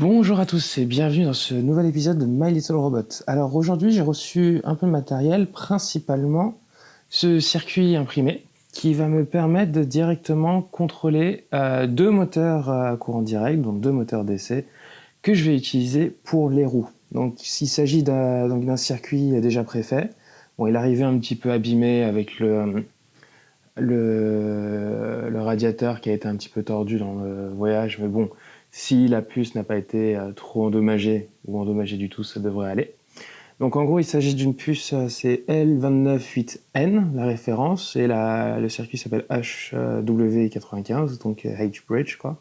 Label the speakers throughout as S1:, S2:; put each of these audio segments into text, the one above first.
S1: Bonjour à tous et bienvenue dans ce nouvel épisode de My Little Robot. Alors aujourd'hui j'ai reçu un peu de matériel, principalement ce circuit imprimé qui va me permettre de directement contrôler deux moteurs à courant direct, donc deux moteurs d'essai que je vais utiliser pour les roues. Donc s'il s'agit d'un circuit déjà préfet, bon, il arrivait un petit peu abîmé avec le radiateur qui a été un petit peu tordu dans le voyage, mais bon, si la puce n'a pas été trop endommagée ou endommagée du tout, ça devrait aller. Donc en gros, il s'agit d'une puce, c'est L298N, la référence, et le circuit s'appelle HW95, donc H-Bridge, quoi.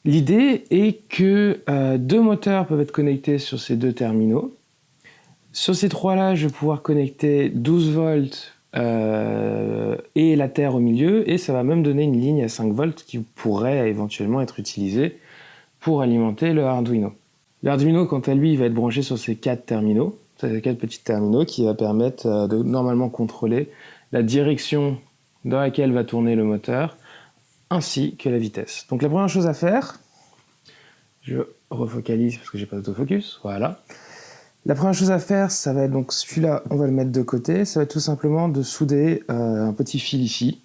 S1: L'idée est que deux moteurs peuvent être connectés sur ces deux terminaux. Sur ces trois-là, je vais pouvoir connecter 12 volts et la terre au milieu, et ça va même donner une ligne à 5 volts qui pourrait éventuellement être utilisée pour alimenter le Arduino. L'Arduino, quant à lui, il va être branché sur ces quatre terminaux, ces quatre petits terminaux qui va permettre de normalement contrôler la direction dans laquelle va tourner le moteur, ainsi que la vitesse. Donc la première chose à faire, je refocalise parce que j'ai pas d'autofocus, voilà. La première chose à faire, ça va être donc celui-là, on va le mettre de côté, ça va être tout simplement de souder un petit fil ici,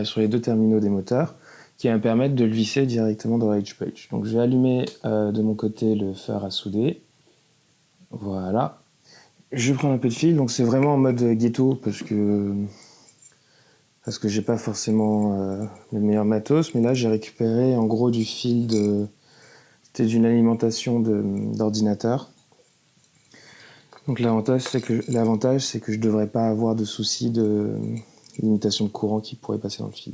S1: sur les deux terminaux des moteurs, qui va me permettre de le visser directement dans le H-Bridge. Donc je vais allumer de mon côté le fer à souder, voilà. Je vais prendre un peu de fil, donc c'est vraiment en mode ghetto, parce que j'ai pas forcément le meilleur matos, mais là j'ai récupéré en gros du fil c'était d'une alimentation d'ordinateur. Donc l'avantage c'est que je ne devrais pas avoir de soucis de limitation de courant qui pourrait passer dans le fil.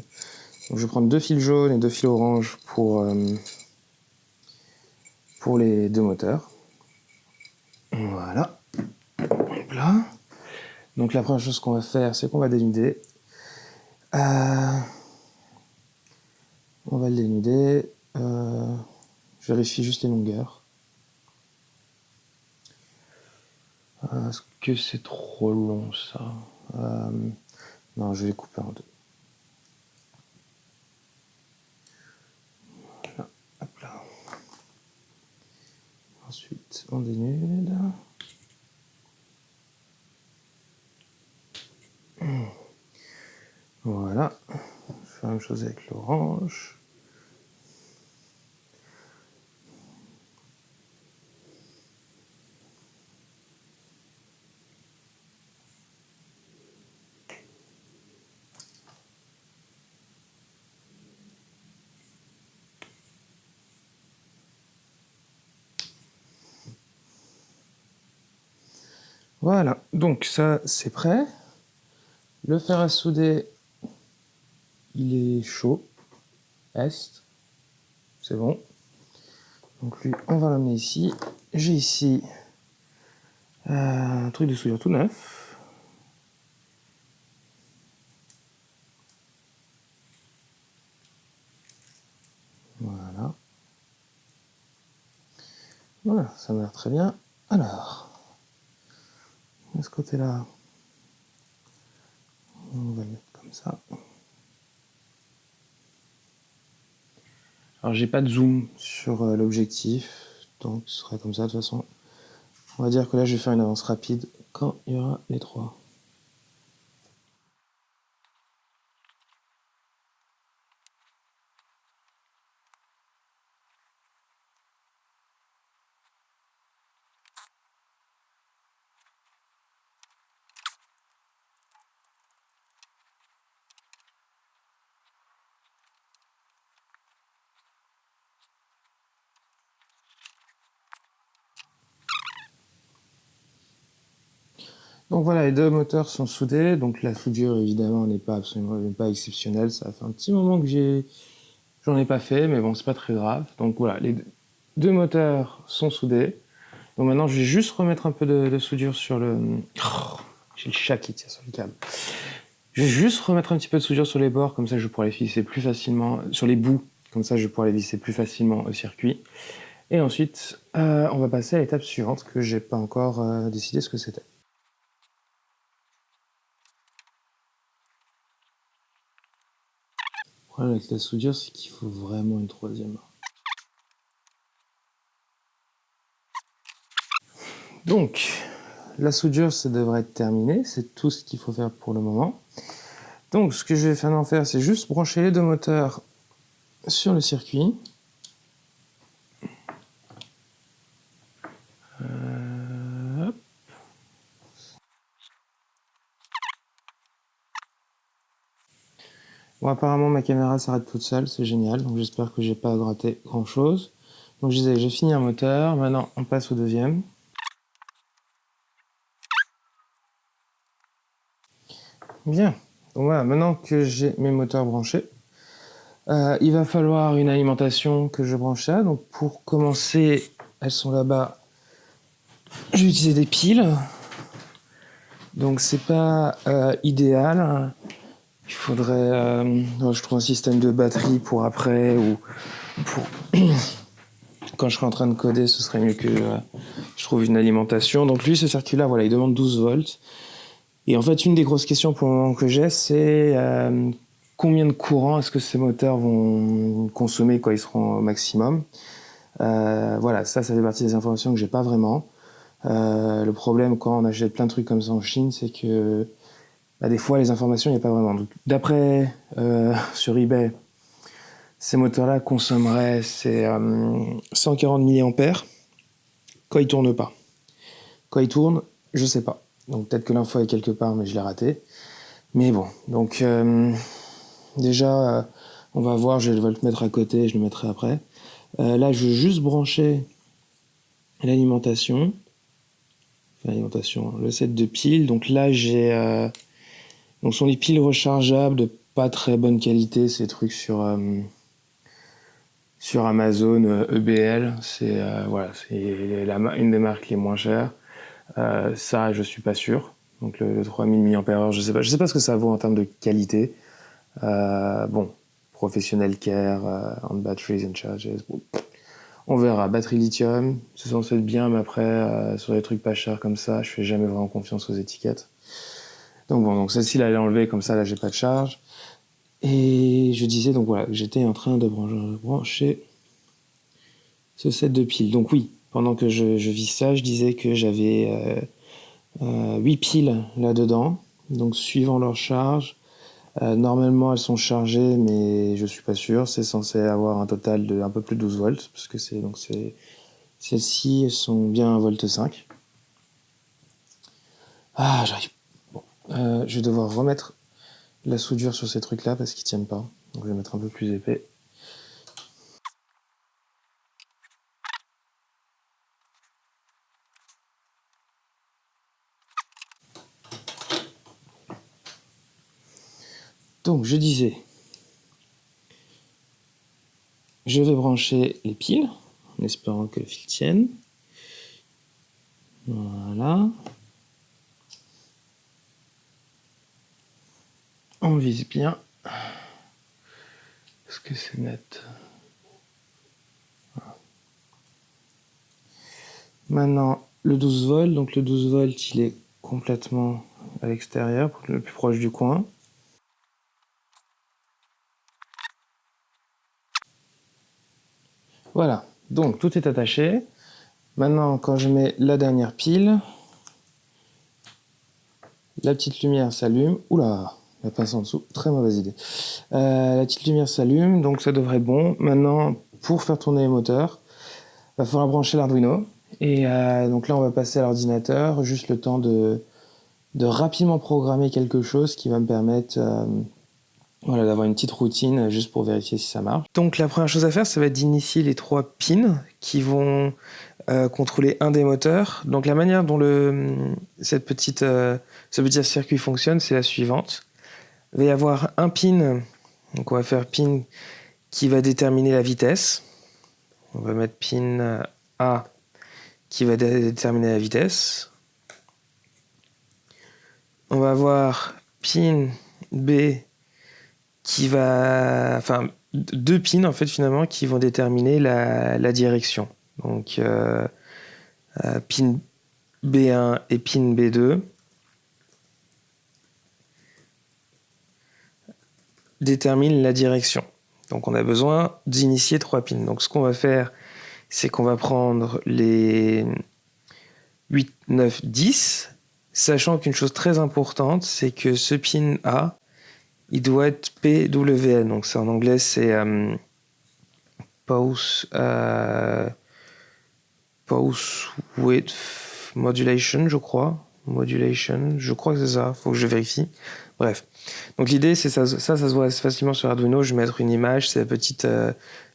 S1: Donc je vais prendre deux fils jaunes et deux fils oranges pour les deux moteurs. Voilà. Hop là. Donc la première chose qu'on va faire, c'est qu'on va dénuder. On va le dénuder. Je vérifie juste les longueurs. Est-ce que c'est trop long ça Non, je vais les couper en deux. Voilà. Hop là. Ensuite, on dénude. Voilà. Je fais la même chose avec l'orange. Voilà, donc ça c'est prêt. Le fer à souder, il est chaud. C'est bon. Donc lui, on va l'amener ici. J'ai ici un truc de soudure tout neuf. Voilà. Voilà, ça m'a l'air très bien. Alors, de ce côté-là, on va le mettre comme ça. Alors j'ai pas de zoom sur l'objectif, donc ce sera comme ça de toute façon. On va dire que là je vais faire une avance rapide quand il y aura les trois. Donc voilà, les deux moteurs sont soudés, donc la soudure évidemment n'est pas exceptionnelle, ça fait un petit moment que j'en ai pas fait, mais bon c'est pas très grave. Donc voilà, les deux moteurs sont soudés. Donc maintenant je vais juste remettre un peu de soudure sur le... Oh, j'ai le chat qui tire sur le câble. Je vais juste remettre un petit peu de soudure sur les bords, comme ça je pourrai les visser plus facilement, sur les bouts, comme ça je pourrai les visser plus facilement au circuit. Et ensuite, on va passer à l'étape suivante que j'ai pas encore décidé ce que c'était. Le problème avec la soudure, c'est qu'il faut vraiment une troisième main. Donc, la soudure, ça devrait être terminé. C'est tout ce qu'il faut faire pour le moment. Donc, ce que je vais maintenant faire, c'est juste brancher les deux moteurs sur le circuit. Hop. Bon, apparemment, ma caméra s'arrête toute seule. C'est génial. Donc, j'espère que j'ai pas gratté grand-chose. Donc, je disais, j'ai fini un moteur. Maintenant, on passe au deuxième. Bien. Donc voilà, maintenant que j'ai mes moteurs branchés, il va falloir une alimentation que je branche là. Donc pour commencer, elles sont là-bas. Je vais utiliser des piles. Donc c'est pas idéal. Il faudrait, je trouve un système de batterie pour après ou pour quand je serai en train de coder, ce serait mieux que je trouve une alimentation. Donc lui, ce circuit-là, voilà, il demande 12 volts. Et en fait, une des grosses questions pour le moment que j'ai, c'est combien de courant est-ce que ces moteurs vont consommer quand ils seront au maximum. Voilà, ça fait partie des informations que j'ai pas vraiment. Le problème quand on achète plein de trucs comme ça en Chine, c'est que des fois les informations, il n'y a pas vraiment. Donc, d'après sur eBay, ces moteurs-là consommeraient 140 mAh quand ils tournent pas. Quand ils tournent, je sais pas. Donc peut-être que l'info est quelque part, mais je l'ai raté. Mais bon, donc déjà, on va voir, je vais le mettre à côté, je le mettrai après. Là, je vais juste brancher l'alimentation. L'alimentation, le set de piles. Donc là, j'ai... donc, ce sont des piles rechargeables de pas très bonne qualité, ces trucs sur Amazon, EBL. C'est voilà, c'est une des marques les moins chères. Ça, je suis pas sûr. Donc le 3000 mAh, je sais pas ce que ça vaut en termes de qualité. Bon, professional care, on batteries and charges. Bon, on verra. Batterie lithium, c'est censé être bien, mais après, sur les trucs pas chers comme ça, je fais jamais vraiment confiance aux étiquettes. Donc bon, donc celle-ci, là, elle est enlevée, comme ça, là, j'ai pas de charge. Et je disais, donc voilà, j'étais en train de brancher ce set de piles. Donc oui, pendant que je vis ça, je disais que j'avais 8 piles là-dedans. Donc suivant leur charge, normalement elles sont chargées, mais je suis pas sûr. C'est censé avoir un total de un peu plus de 12 volts, parce que celles-ci sont bien 1,5 V. Ah, j'arrive. Bon, je vais devoir remettre la soudure sur ces trucs-là parce qu'ils tiennent pas. Donc je vais mettre un peu plus épais. Donc je disais, je vais brancher les piles en espérant que le fil tienne. Voilà. On vise bien. Est-ce que c'est net? Maintenant, le 12 volts. Donc le 12 volts, il est complètement à l'extérieur, le plus proche du coin. Voilà. Donc tout est attaché. Maintenant, quand je mets la dernière pile, la petite lumière s'allume. Oula, la pince en dessous, très mauvaise idée. La petite lumière s'allume, donc ça devrait être bon. Maintenant, pour faire tourner les moteurs, il va falloir brancher l'Arduino. Et donc là, on va passer à l'ordinateur, juste le temps de rapidement programmer quelque chose qui va me permettre voilà, d'avoir une petite routine juste pour vérifier si ça marche. Donc la première chose à faire, ça va être d'initier les 3 pins qui vont contrôler un des moteurs. Donc la manière dont ce petit circuit fonctionne, c'est la suivante. Il va y avoir un pin, donc on va faire pin qui va déterminer la vitesse. On va mettre pin A qui va déterminer la vitesse. On va avoir pin B qui va... Enfin, 2 pins en fait finalement qui vont déterminer la direction. Donc pin B1 et pin B2 déterminent la direction. Donc on a besoin d'initier 3 pins. Donc ce qu'on va faire, c'est qu'on va prendre les 8, 9, 10, sachant qu'une chose très importante, c'est que ce pin A, il doit être PWM, donc c'est en anglais, c'est Pulse Width Modulation, je crois. Modulation, je crois que c'est ça, faut que je vérifie. Bref. Donc l'idée, c'est ça se voit facilement sur Arduino. Je vais mettre une image, c'est le petit...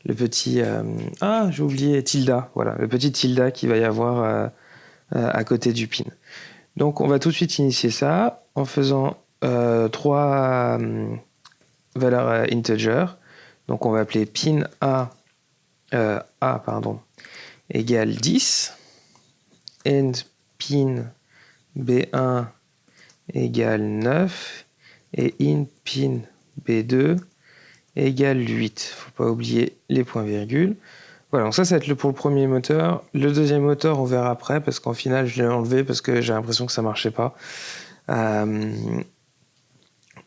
S1: j'ai oublié, tilde. Voilà, le petit tilde qu'il va y avoir à côté du pin. Donc on va tout de suite initier ça en faisant 3 valeurs integer. Donc on va appeler pin A, égale 10, end pin B1 égale 9 et in pin B2 égale 8. Faut pas oublier les points-virgules. Voilà, donc ça va être pour le premier moteur. Le deuxième moteur, on verra après, parce qu'en final, je l'ai enlevé parce que j'ai l'impression que ça marchait pas. On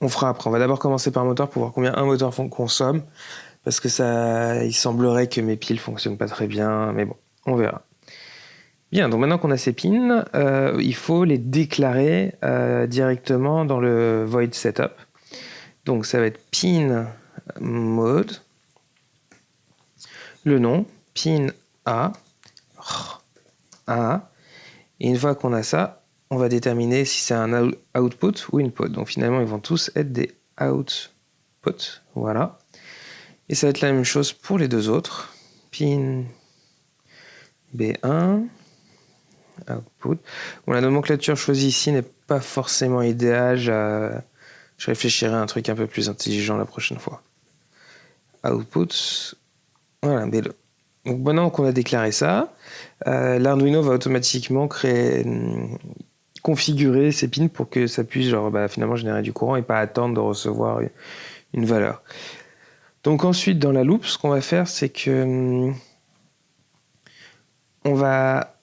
S1: fera après. On va d'abord commencer par un moteur pour voir combien un moteur consomme, parce que il semblerait que mes piles fonctionnent pas très bien, mais bon, on verra. Bien, donc maintenant qu'on a ces pins, il faut les déclarer directement dans le void setup. Donc ça va être pin mode, le nom, pin A, et une fois qu'on a ça, on va déterminer si c'est un output ou input. Donc finalement, ils vont tous être des outputs, voilà. Et ça va être la même chose pour les deux autres. Pin B1, output. Bon, la nomenclature choisie ici n'est pas forcément idéale. Je réfléchirai à un truc un peu plus intelligent la prochaine fois. Output, voilà, B2. Donc maintenant qu'on a déclaré ça, l'Arduino va automatiquement configurer ces pins pour que ça puisse finalement générer du courant et pas attendre de recevoir une valeur. Donc ensuite, dans la loop, ce qu'on va faire, c'est que on va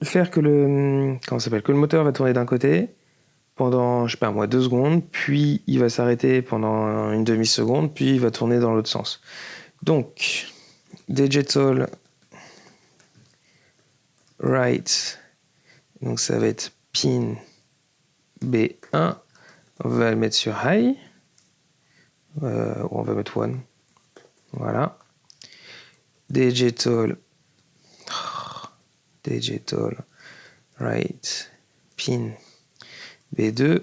S1: faire que le moteur va tourner d'un côté pendant, 2 secondes, puis il va s'arrêter pendant une demi-seconde, puis il va tourner dans l'autre sens. Donc, digital write, donc ça va être pin B1, on va le mettre sur high, ou on va mettre 1, voilà. Digital write pin B2,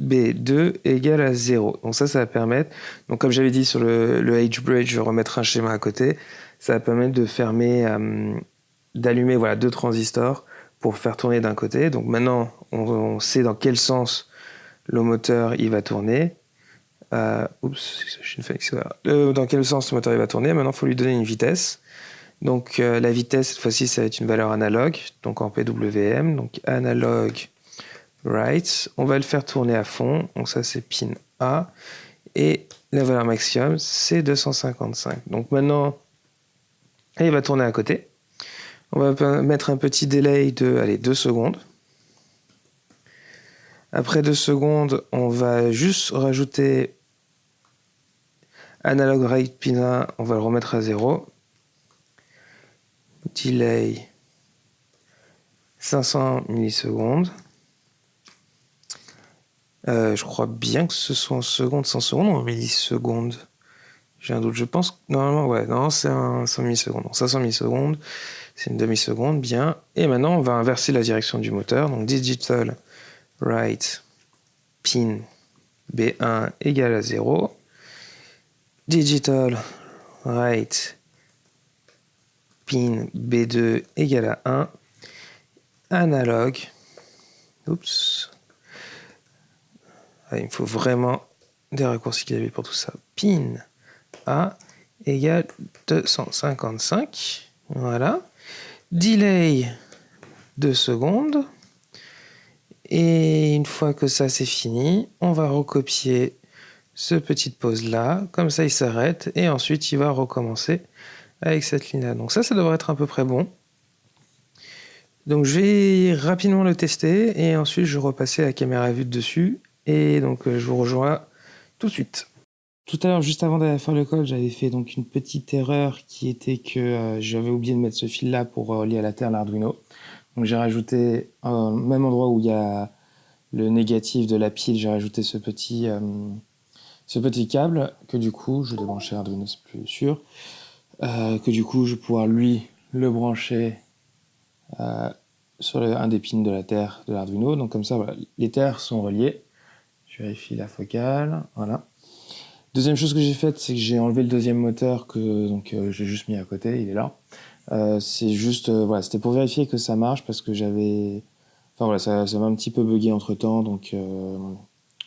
S1: B2 égale à 0. Donc ça va permettre, donc comme j'avais dit sur le H-bridge, je vais remettre un schéma à côté, ça va permettre de fermer, d'allumer 2 transistors pour faire tourner d'un côté. Donc maintenant, on sait dans quel sens le moteur il va tourner. Dans quel sens le moteur il va tourner. Maintenant, il faut lui donner une vitesse. Donc la vitesse, cette fois-ci, ça va être une valeur analogue, donc en PWM, donc analog write. On va le faire tourner à fond, donc ça c'est pin A, et la valeur maximum c'est 255. Donc maintenant, il va tourner à côté. On va mettre un petit délai de 2 secondes. Après 2 secondes, on va juste rajouter analog write pin A, on va le remettre à 0. Delay 500 millisecondes. Je crois bien que ce soit en secondes, 100 secondes ou en millisecondes. J'ai un doute, je pense. Normalement, c'est un 100 millisecondes. Donc 500 millisecondes, c'est une demi-seconde, bien. Et maintenant, on va inverser la direction du moteur. Donc digital write pin B1 égale à 0. Digital write pin B2 égale à 1. Analog. Oups. Il me faut vraiment des raccourcis clavier pour tout ça. Pin A égale 255. Voilà. Delay 2 secondes. Et une fois que ça c'est fini, on va recopier ce petite pause là. Comme ça il s'arrête et ensuite il va recommencer avec cette ligne là. Donc ça devrait être à peu près bon. Donc je vais rapidement le tester et ensuite je repasser la caméra vue de dessus. Et donc je vous rejoins tout de suite. Tout à l'heure, juste avant d'aller faire le code, j'avais fait donc une petite erreur qui était que j'avais oublié de mettre ce fil-là pour relier à la terre l'Arduino. Donc j'ai rajouté, au même endroit où il y a le négatif de la pile, j'ai rajouté ce petit câble que du coup, je vais débrancher l'Arduino, c'est plus sûr, que du coup, je vais pouvoir lui le brancher sur un des pins de la terre de l'Arduino. Donc comme ça, voilà, les terres sont reliées. Je vérifie la focale, voilà. Deuxième chose que j'ai faite, c'est que j'ai enlevé le deuxième moteur que j'ai juste mis à côté, il est là. C'est juste, voilà, c'était pour vérifier que ça marche parce que j'avais, enfin voilà, ça m'a un petit peu bugué entre temps, donc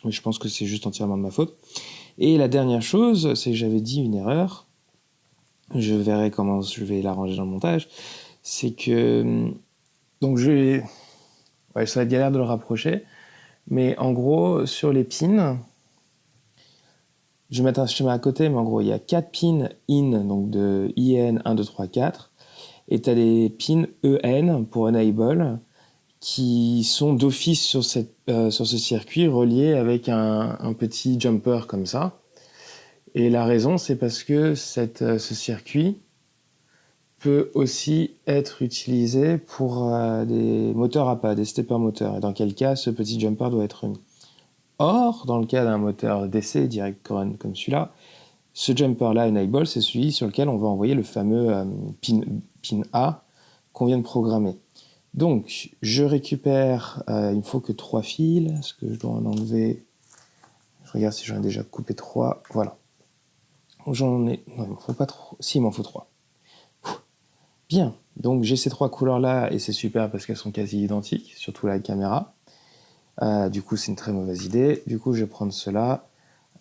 S1: mais je pense que c'est juste entièrement de ma faute. Et la dernière chose, c'est que j'avais dit une erreur. Je verrai comment je vais l'arranger dans le montage. C'est que donc ouais, ça va être galère de le rapprocher, mais en gros sur les pins. Je vais mettre un schéma à côté, mais en gros, il y a 4 pins in, donc de IN 1, 2, 3, 4, et tu as les pins EN pour Enable, qui sont d'office sur ce circuit reliés avec un petit jumper comme ça. Et la raison, c'est parce que ce circuit peut aussi être utilisé pour des moteurs à pas, des stepper moteurs, et dans quel cas ce petit jumper doit être mis. Or, dans le cas d'un moteur DC direct current comme celui-là, ce jumper-là, Enable, c'est celui sur lequel on va envoyer le fameux pin A qu'on vient de programmer. Donc, je récupère, il me faut que 3 fils, est-ce que je dois en enlever? Je regarde si j'en ai déjà coupé 3, voilà. J'en ai, non, il m'en faut pas trop, si, il m'en faut 3. Bien, donc j'ai ces 3 couleurs-là, et c'est super parce qu'elles sont quasi identiques, surtout la caméra. Du coup, c'est une très mauvaise idée. Du coup, je vais prendre cela.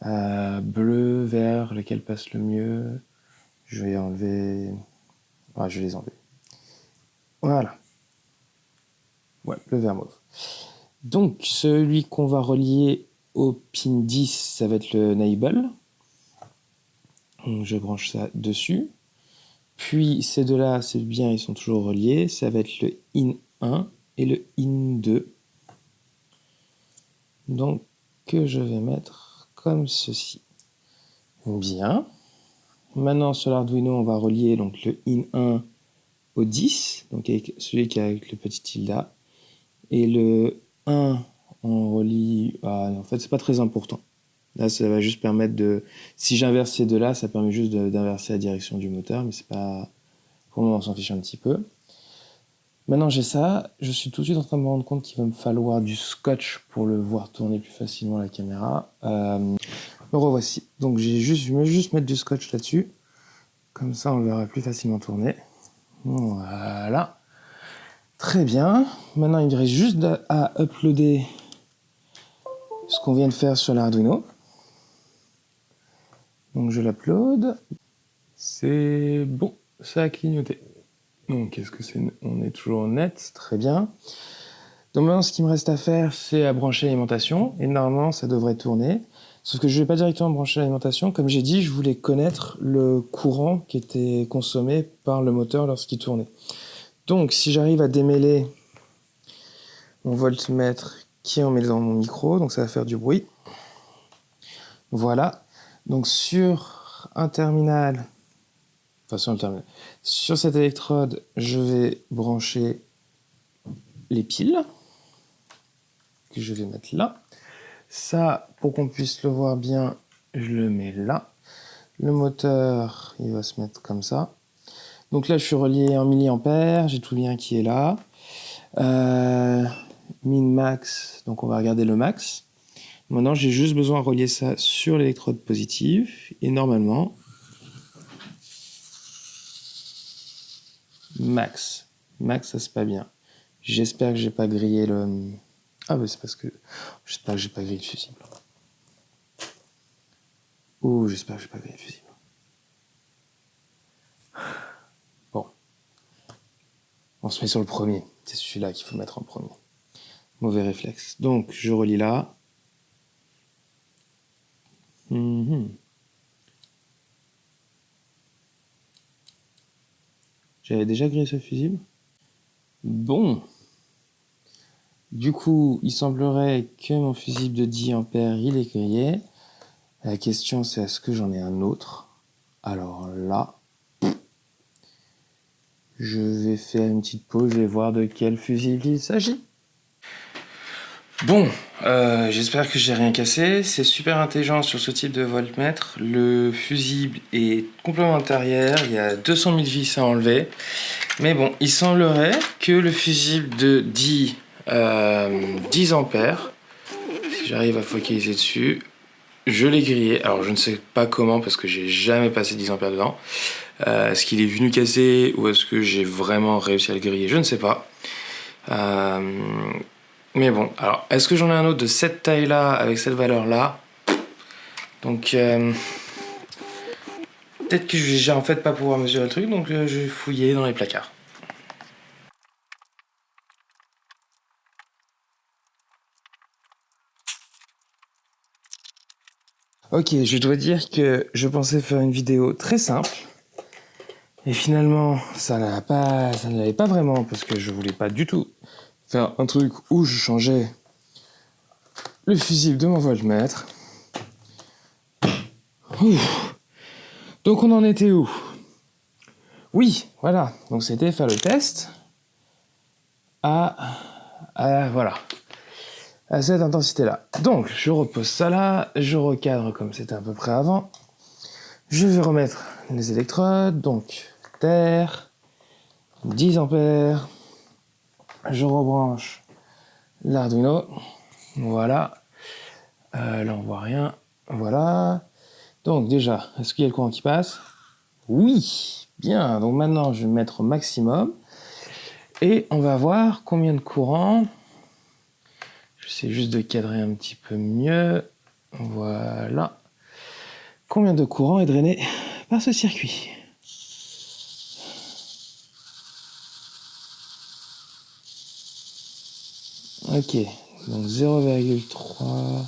S1: Bleu, vert, lequel passe le mieux? Je vais enlever... Ouais, je vais les enlever. Voilà. Ouais, le vert mauve. Donc, celui qu'on va relier au pin 10, ça va être le enable. Donc, je branche ça dessus. Puis, ces deux-là, c'est bien, ils sont toujours reliés. Ça va être le in 1 et le in 2. Donc, que je vais mettre comme ceci. Bien. Maintenant, sur l'Arduino, on va relier donc, le in 1 au 10, donc avec celui qui est avec le petit tilde. Et le 1, on relie... Ah, en fait, c'est pas très important. Là, ça va juste permettre de... Si j'inverse ces deux-là, ça permet juste d'inverser la direction du moteur, mais c'est pas... Pour le moment, on s'en fiche un petit peu. Maintenant, j'ai ça. Je suis tout de suite en train de me rendre compte qu'il va me falloir du scotch pour le voir tourner plus facilement la caméra. Me revoici. Donc, je vais juste mettre du scotch là-dessus. Comme ça, on le verra plus facilement tourner. Voilà. Très bien. Maintenant, il me reste juste à uploader ce qu'on vient de faire sur l'Arduino. Donc je l'upload. C'est bon, ça a clignoté. Donc qu'est-ce que c'est? On est toujours net, très bien. Donc maintenant, ce qu'il me reste à faire, c'est à brancher l'alimentation. Et normalement, ça devrait tourner. Sauf que je ne vais pas directement brancher l'alimentation. Comme j'ai dit, je voulais connaître le courant qui était consommé par le moteur lorsqu'il tournait. Donc si j'arrive à démêler mon voltmètre qui en met dans mon micro, donc ça va faire du bruit. Voilà. Donc sur un terminal, sur cette électrode, je vais brancher les piles que je vais mettre là. Ça, pour qu'on puisse le voir bien, je le mets là. Le moteur, il va se mettre comme ça. Donc là, je suis relié en milliampères, j'ai tout le lien qui est là. Min max, donc on va regarder le max. Maintenant, j'ai juste besoin de relier ça sur l'électrode positive. Et normalement, max, ça c'est pas bien. J'espère que j'ai pas grillé le... Ah bah c'est parce que... J'espère que j'ai pas grillé le fusible. Ouh, j'espère que j'ai pas grillé le fusible. Bon. On se met sur le premier. C'est celui-là qu'il faut mettre en premier. Mauvais réflexe. Donc, je relis là. J'avais déjà grillé ce fusible. Bon. Du coup, il semblerait que mon fusible de 10 ampères, il est grillé. La question c'est est-ce que j'en ai un autre? Alors là, je vais faire une petite pause et voir de quel fusible il s'agit. Bon, j'espère que j'ai rien cassé. C'est super intelligent sur ce type de voltmètre. Le fusible est complètement intérieur. Il y a 200 000 vis à enlever. Mais bon, il semblerait que le fusible de 10 ampères, si j'arrive à focaliser dessus, je l'ai grillé. Alors je ne sais pas comment parce que j'ai jamais passé 10 ampères dedans. Est-ce qu'il est venu casser ou est-ce que j'ai vraiment réussi à le griller? Je ne sais pas. Mais bon, alors est-ce que j'en ai un autre de cette taille-là avec cette valeur-là? Donc peut-être que je vais en fait pas pouvoir mesurer le truc, donc je vais fouiller dans les placards. Ok, je dois dire que je pensais faire une vidéo très simple. Et finalement, ça ne l'avait pas vraiment parce que je voulais pas du tout faire un truc où je changeais le fusible de mon voltmètre. Ouf. Donc on en était où? Oui, voilà. Donc c'était faire le test voilà, à cette intensité-là. Donc je repose ça là, je recadre comme c'était à peu près avant. Je vais remettre les électrodes, donc terre, 10 ampères. Je rebranche l'Arduino. Voilà. Là, on voit rien. Voilà. Donc, déjà, est-ce qu'il y a le courant qui passe? Oui. Bien. Donc, maintenant, je vais mettre au maximum. Et on va voir combien de courant. J'essaie juste de cadrer un petit peu mieux. Voilà. Combien de courant est drainé par ce circuit? Ok. Donc, 0,3...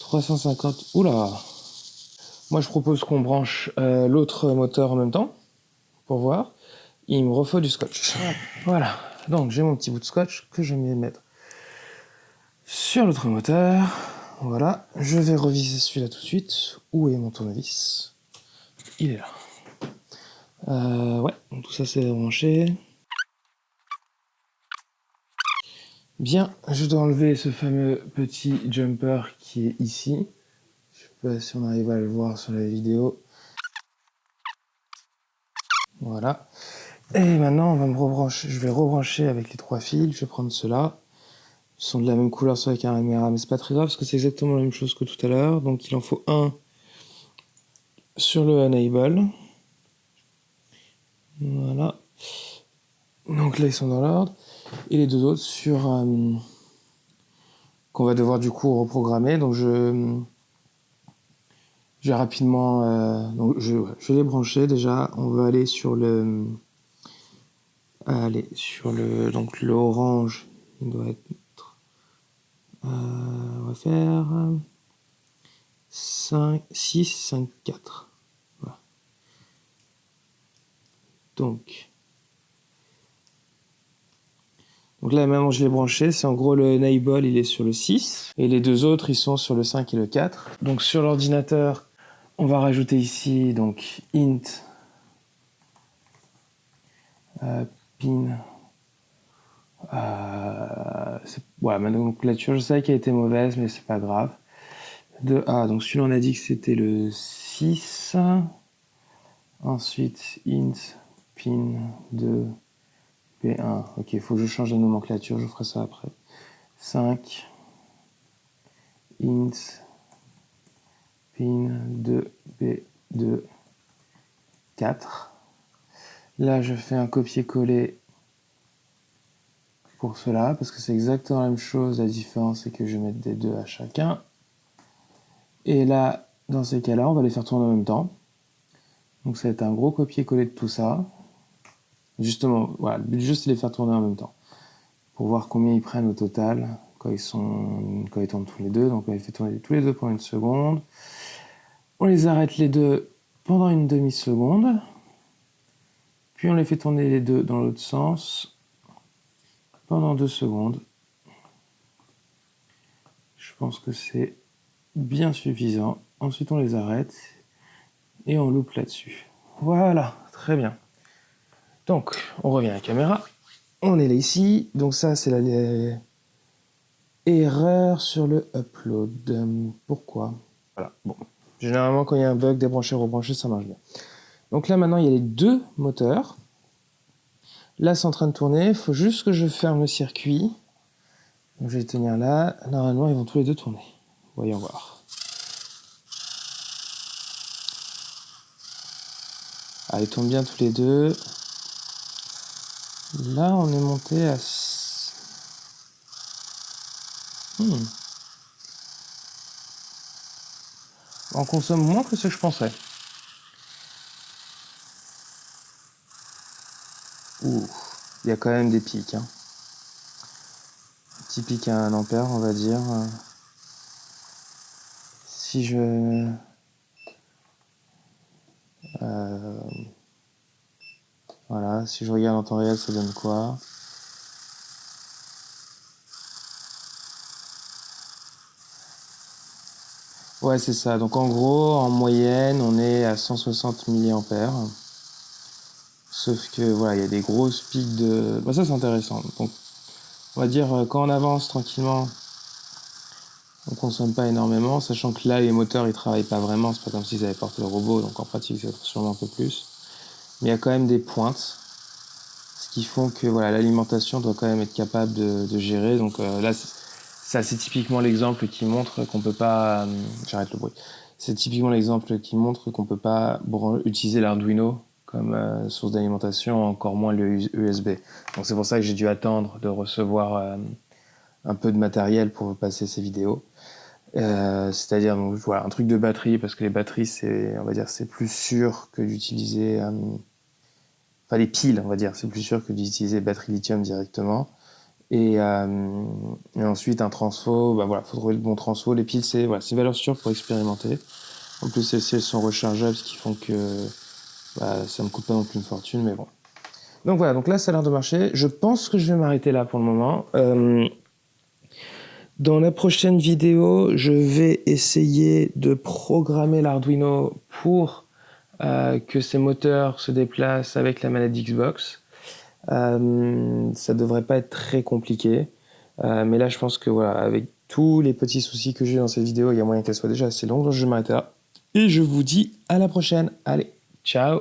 S1: 350. Oula. Moi, je propose qu'on branche l'autre moteur en même temps, pour voir. Il me refaut du scotch. Voilà. Donc, j'ai mon petit bout de scotch que je vais mettre sur l'autre moteur. Voilà. Je vais reviser celui-là tout de suite. Où est mon tournevis? Il est là. Ouais, donc tout ça, c'est branché. Bien, je dois enlever ce fameux petit jumper qui est ici. Je sais pas si on arrive à le voir sur la vidéo. Voilà. Et maintenant, je vais rebrancher avec les 3 fils. Je vais prendre ceux-là. Ils sont de la même couleur sur la caméra, mais c'est pas très grave parce que c'est exactement la même chose que tout à l'heure. Donc il en faut un sur le enable. Voilà. Donc là, ils sont dans l'ordre. Et les deux autres sur... qu'on va devoir du coup reprogrammer. Donc je vais rapidement... donc je vais les brancher déjà. On va aller sur le... Donc l'orange, il doit être... on va faire 5, 6, 5, 4. Voilà. Donc là, maintenant, je l'ai branché. C'est en gros le enable, il est sur le 6. Et les deux autres, ils sont sur le 5 et le 4. Donc sur l'ordinateur, on va rajouter ici donc int pin. Ouais, ma nomenclature, je sais qu'elle a été mauvaise, mais c'est pas grave. Donc celui-là, on a dit que c'était le 6. Ensuite, int pin 2 P1. Ok, il faut que je change la nomenclature, je ferai ça après. 5 int pin 2 B2 4. Là, je fais un copier-coller pour cela, parce que c'est exactement la même chose. La différence, c'est que je vais mettre des 2 à chacun. Et là, dans ces cas-là, on va les faire tourner en même temps. Donc ça va être un gros copier-coller de tout ça. Justement, voilà, le but juste c'est de les faire tourner en même temps. Pour voir combien ils prennent au total quand ils tournent tous les deux. Donc on les fait tourner tous les deux pendant 1 seconde. On les arrête les deux pendant 1/2 seconde. Puis on les fait tourner les deux dans l'autre sens pendant 2 secondes. Je pense que c'est bien suffisant. ensuite on les arrête et on loupe là-dessus. Voilà, très bien. Donc, on revient à la caméra. On est là ici. Donc ça, c'est la erreur sur le upload. Pourquoi? Voilà, bon. Généralement, quand il y a un bug, débrancher, rebrancher, ça marche bien. Donc là, maintenant, il y a les deux moteurs. Là, c'est en train de tourner. Il faut juste que je ferme le circuit. Donc, je vais tenir là. Normalement, ils vont tous les deux tourner. Voyons voir. Ah, ils tournent bien tous les deux. Là, on est monté à... On consomme moins que ce que je pensais. Ouh, il y a quand même des pics. Hein. Petit pic à 1 ampère, on va dire. Si je... voilà, si je regarde en temps réel, ça donne quoi? Ouais, c'est ça. Donc en gros, en moyenne, on est à 160 milliampères. Sauf que voilà, il y a des grosses pics de... Bah, ça, c'est intéressant. Donc, on va dire, quand on avance tranquillement, on consomme pas énormément, sachant que là, les moteurs, ils travaillent pas vraiment. C'est pas comme s'ils avaient porté le robot, donc en pratique, ça va sûrement un peu plus. Mais il y a quand même des pointes, ce qui font que voilà, l'alimentation doit quand même être capable de gérer. Donc là, c'est assez typiquement l'exemple qui montre qu'on peut pas... j'arrête le bruit. C'est typiquement l'exemple qui montre qu'on peut pas utiliser l'Arduino comme source d'alimentation, encore moins le USB. Donc c'est pour ça que j'ai dû attendre de recevoir un peu de matériel pour passer ces vidéos. C'est-à-dire donc, voilà, un truc de batterie, parce que les batteries, c'est, on va dire, c'est plus sûr que d'utiliser... enfin les piles, on va dire, c'est plus sûr que d'utiliser batterie lithium directement. Et ensuite un transfo, bah voilà, faut trouver le bon transfo. Les piles, c'est voilà, valeur sûre pour expérimenter. En plus, elles sont rechargeables, ce qui font que bah, ça me coûte pas non plus une fortune, mais bon. Donc voilà, donc là, ça a l'air de marcher. Je pense que je vais m'arrêter là pour le moment. Dans la prochaine vidéo, je vais essayer de programmer l'Arduino pour que ces moteurs se déplacent avec la manette Xbox. Ça devrait pas être très compliqué. Mais là, je pense que voilà, avec tous les petits soucis que j'ai dans cette vidéo, il y a moyen qu'elle soit déjà assez longue. Donc je vais m'arrêter là. Et je vous dis à la prochaine. Allez, ciao!